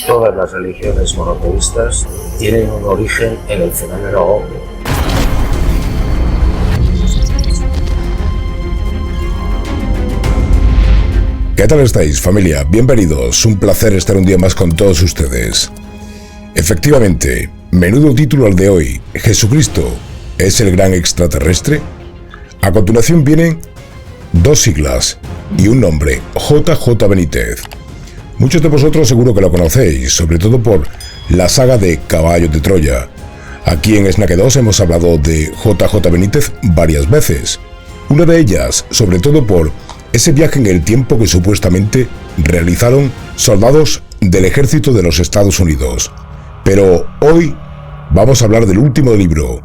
Todas las religiones monoteístas tienen un origen en el fenómeno ovni. ¿Qué tal estáis, familia? Bienvenidos, un placer estar un día más con todos ustedes. Efectivamente, menudo título al de hoy. ¿Jesucristo es el gran extraterrestre? A continuación vienen dos siglas y un nombre, JJ Benítez. Muchos de vosotros seguro que lo conocéis, sobre todo por la saga de Caballos de Troya. Aquí en Snack 2 hemos hablado de JJ Benítez varias veces. Una de ellas, sobre todo por ese viaje en el tiempo que supuestamente realizaron soldados del ejército de los Estados Unidos. Pero hoy vamos a hablar del último libro.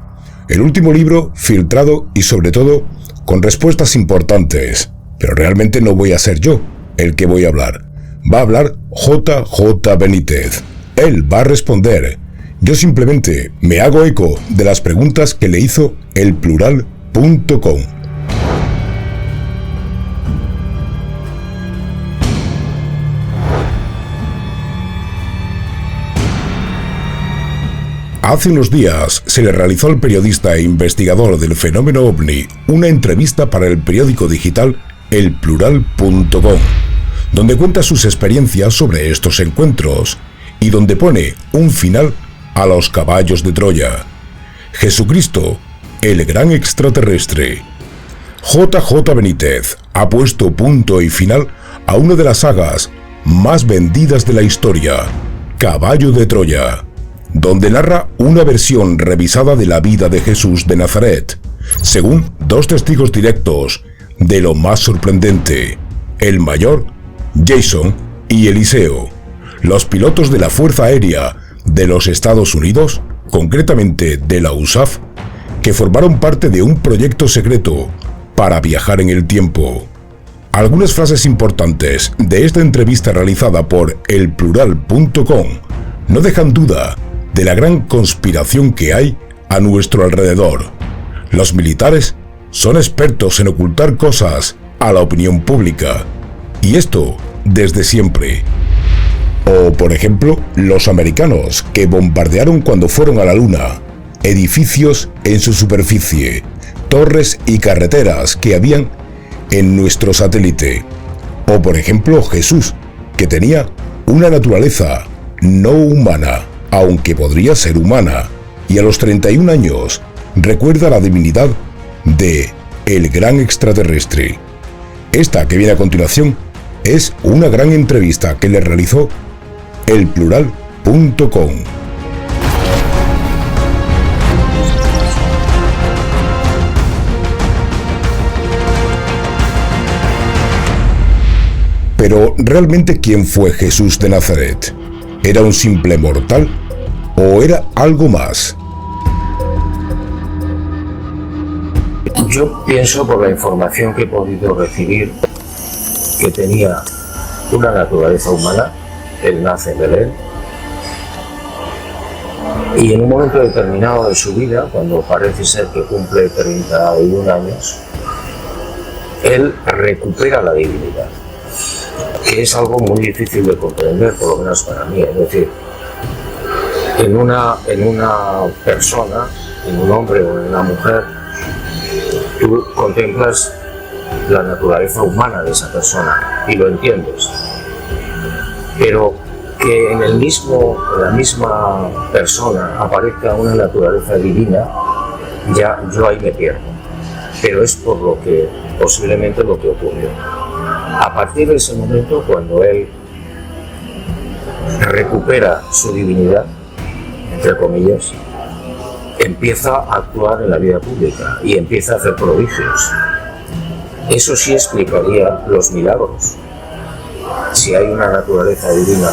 El último libro filtrado y sobre todo con respuestas importantes. Pero realmente no voy a ser yo el que voy a hablar. Va a hablar JJ Benítez. Él va a responder. Yo simplemente me hago eco de las preguntas que le hizo elplural.com. Hace unos días se le realizó al periodista e investigador del fenómeno OVNI una entrevista para el periódico digital elplural.com, donde cuenta sus experiencias sobre estos encuentros y donde pone un final a los caballos de Troya. Jesucristo, el gran extraterrestre. JJ Benítez ha puesto punto y final a una de las sagas más vendidas de la historia, Caballo de Troya, donde narra una versión revisada de la vida de Jesús de Nazaret, según dos testigos directos de lo más sorprendente, el mayor, Jason, y Eliseo, los pilotos de la Fuerza Aérea de los Estados Unidos, concretamente de la USAF, que formaron parte de un proyecto secreto para viajar en el tiempo. Algunas frases importantes de esta entrevista realizada por elplural.com no dejan duda de la gran conspiración que hay a nuestro alrededor. Los militares son expertos en ocultar cosas a la opinión pública, y esto desde siempre. O, por ejemplo, los americanos que bombardearon cuando fueron a la Luna, edificios en su superficie, torres y carreteras que habían en nuestro satélite. O, por ejemplo, Jesús, que tenía una naturaleza no humana, aunque podría ser humana, y a los 31 años recuerda la divinidad de el gran extraterrestre. Esta que viene a continuación es una gran entrevista que le realizó elplural.com. Pero ¿realmente quién fue Jesús de Nazaret? ¿Era un simple mortal o era algo más? Yo pienso, por la información que he podido recibir, que tenía una naturaleza humana. Él nace en Belén y en un momento determinado de su vida, cuando parece ser que cumple 31 años, él recupera la divinidad, que es algo muy difícil de comprender, por lo menos para mí. Es decir, en una persona, en un hombre o en una mujer, tú contemplas la naturaleza humana de esa persona y lo entiendes, pero que en la misma persona aparezca una naturaleza divina, ya yo ahí me pierdo. Pero es por lo que, posiblemente lo que ocurrió. A partir de ese momento, cuando él recupera su divinidad, entre comillas, empieza a actuar en la vida pública y empieza a hacer prodigios. Eso sí explicaría los milagros. Si hay una naturaleza divina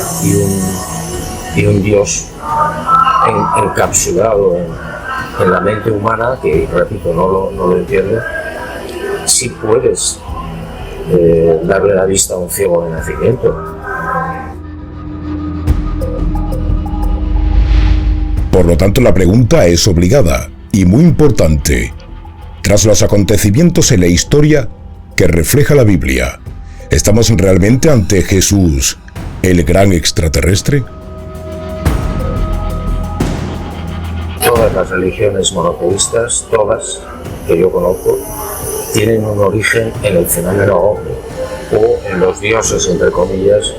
y un Dios encapsulado en la mente humana, que repito, no lo entiendo, si puedes darle la vista a un ciego de nacimiento. Por lo tanto, la pregunta es obligada y muy importante. Tras los acontecimientos en la historia que refleja la Biblia, ¿estamos realmente ante Jesús, el gran extraterrestre? todas las religiones monoteístas, todas que yo conozco, tienen un origen en el fenómeno ovni o en los dioses, entre comillas,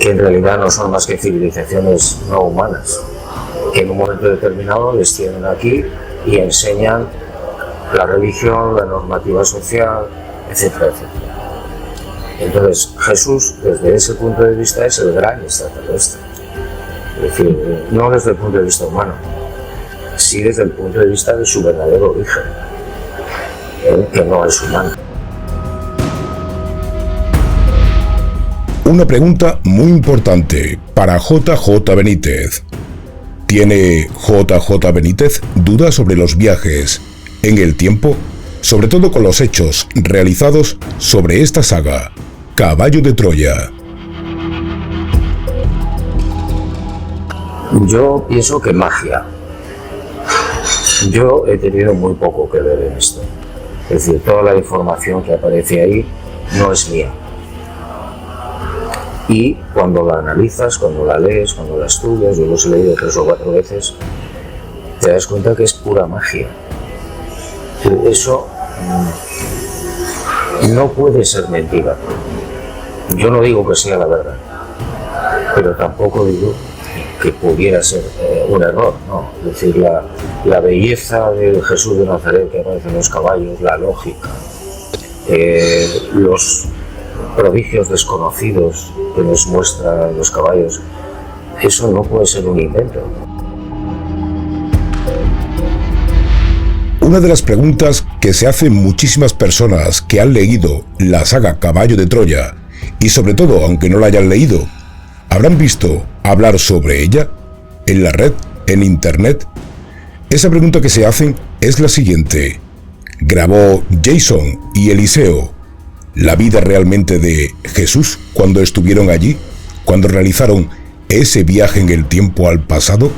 que en realidad no son más que civilizaciones no humanas, que en un momento determinado les tienen aquí y enseñan la religión, la normativa social, etcétera, etcétera. Entonces, Jesús, desde ese punto de vista, es el gran extraterrestre. Es decir, no desde el punto de vista humano, sí desde el punto de vista de su verdadero origen, que no es humano. Una pregunta muy importante para JJ Benítez. ¿Tiene JJ Benítez dudas sobre los viajes en el tiempo? Sobre todo con los hechos realizados sobre esta saga, Caballo de Troya. Yo pienso que magia. Yo he tenido muy poco que ver en esto. Es decir, toda la información que aparece ahí no es mía. Y cuando la analizas, cuando la lees, cuando la estudias, yo los he leído 3 o 4 veces, te das cuenta que es pura magia. Eso no puede ser mentira. Yo no digo que sea la verdad, pero tampoco digo que pudiera ser un error, ¿no? Es decir, la belleza del Jesús de Nazaret que aparece en los caballos, la lógica, los prodigios desconocidos que nos muestran los caballos, eso no puede ser un invento. Una de las preguntas que se hacen muchísimas personas que han leído la saga Caballo de Troya, y sobre todo aunque no la hayan leído, ¿habrán visto hablar sobre ella en la red, en internet? Esa pregunta que se hacen es la siguiente: ¿grabó Jason y Eliseo la vida realmente de Jesús cuando estuvieron allí, cuando realizaron ese viaje en el tiempo al pasado?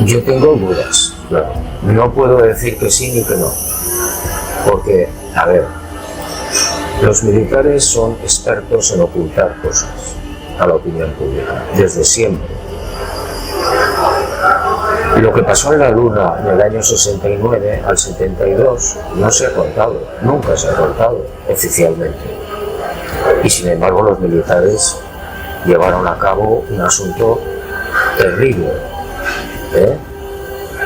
Yo tengo dudas, claro. No puedo decir que sí ni que no, porque, a ver, los militares son expertos en ocultar cosas a la opinión pública, desde siempre. Lo que pasó en la Luna en el año 69 al 72 no se ha contado, nunca se ha contado oficialmente. Y sin embargo los militares llevaron a cabo un asunto terrible.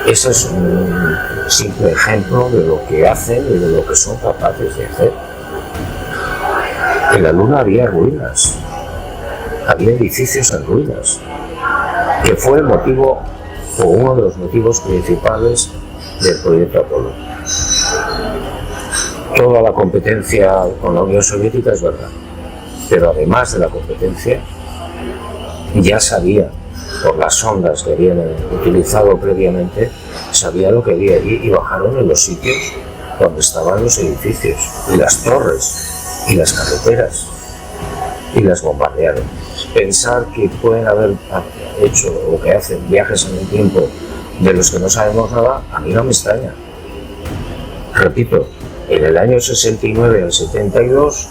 Ese es un simple ejemplo de lo que hacen y de lo que son capaces de hacer. En la Luna había ruinas, había edificios en ruinas, que fue el motivo o uno de los motivos principales del proyecto Apolo. Toda la competencia con la Unión Soviética es verdad, pero además de la competencia, ya sabía, por las sondas que habían utilizado previamente, sabía lo que había allí y bajaron en los sitios donde estaban los edificios y las torres y las carreteras y las bombardearon. Pensar que pueden haber hecho o que hacen viajes en el tiempo de los que no sabemos nada, a mí no me extraña. Repito, en el año 69 al 72,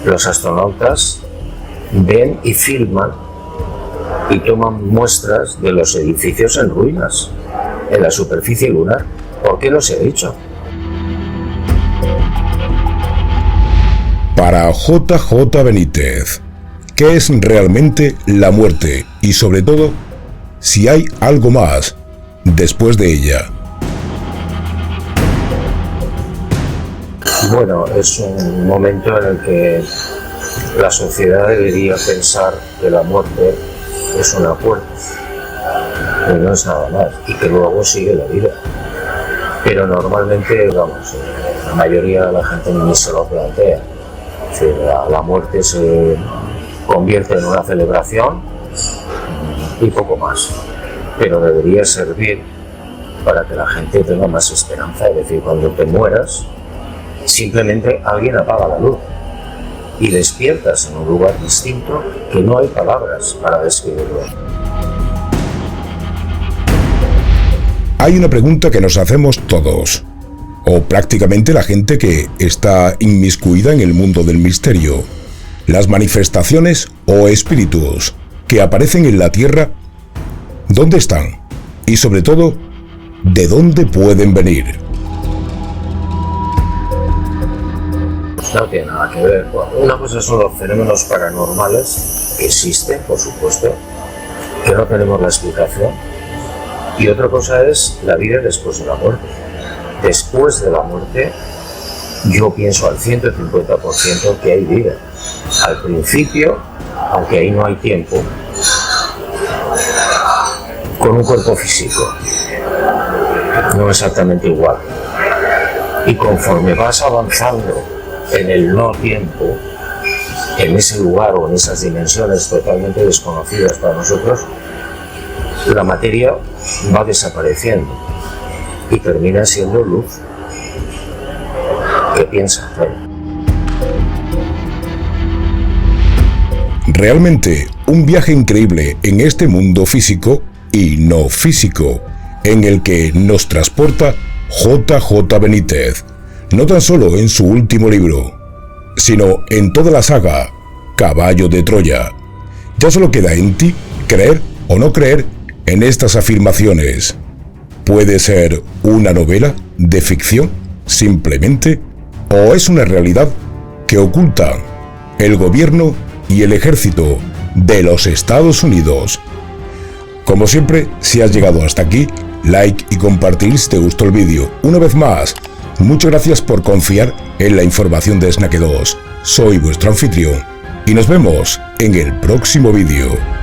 los astronautas ven y filman y toman muestras de los edificios en ruinas, en la superficie lunar. ¿Por qué no se ha dicho? Para JJ Benítez, ¿qué es realmente la muerte? Y sobre todo, si hay algo más después de ella. Bueno, es un momento en el que la sociedad debería pensar que la muerte es una puerta, y no es nada más, y que luego sigue la vida. Pero normalmente, vamos, la mayoría de la gente ni se lo plantea. Es decir, la muerte se convierte en una celebración y poco más. Pero debería servir para que la gente tenga más esperanza. Es decir, cuando te mueras, simplemente alguien apaga la luz y despiertas en un lugar distinto que no hay palabras para describirlo. Hay una pregunta que nos hacemos todos, o prácticamente la gente que está inmiscuida en el mundo del misterio. las manifestaciones o espíritus que aparecen en la Tierra, ¿dónde están? Y sobre todo, ¿de dónde pueden venir? No tiene nada que ver. Una cosa son los fenómenos paranormales, que existen, por supuesto, que no tenemos la explicación, y otra cosa es la vida después de la muerte. Después de la muerte, yo pienso al 150% que hay vida. Al principio, aunque ahí no hay tiempo, con un cuerpo físico, no exactamente igual. Y conforme vas avanzando en el no tiempo, en ese lugar o en esas dimensiones totalmente desconocidas para nosotros, la materia va desapareciendo y termina siendo luz. ¿Qué piensas? Realmente un viaje increíble en este mundo físico y no físico, en el que nos transporta J.J. Benítez, no tan solo en su último libro, sino en toda la saga Caballo de Troya. Ya solo queda en ti creer o no creer en estas afirmaciones. ¿Puede ser una novela de ficción, simplemente? ¿O es una realidad que ocultan el gobierno y el ejército de los Estados Unidos? Como siempre, si has llegado hasta aquí, like y compartir si te gustó el vídeo. Una vez más, muchas gracias por confiar en la información de Snaque 2. Soy vuestro anfitrión y nos vemos en el próximo vídeo.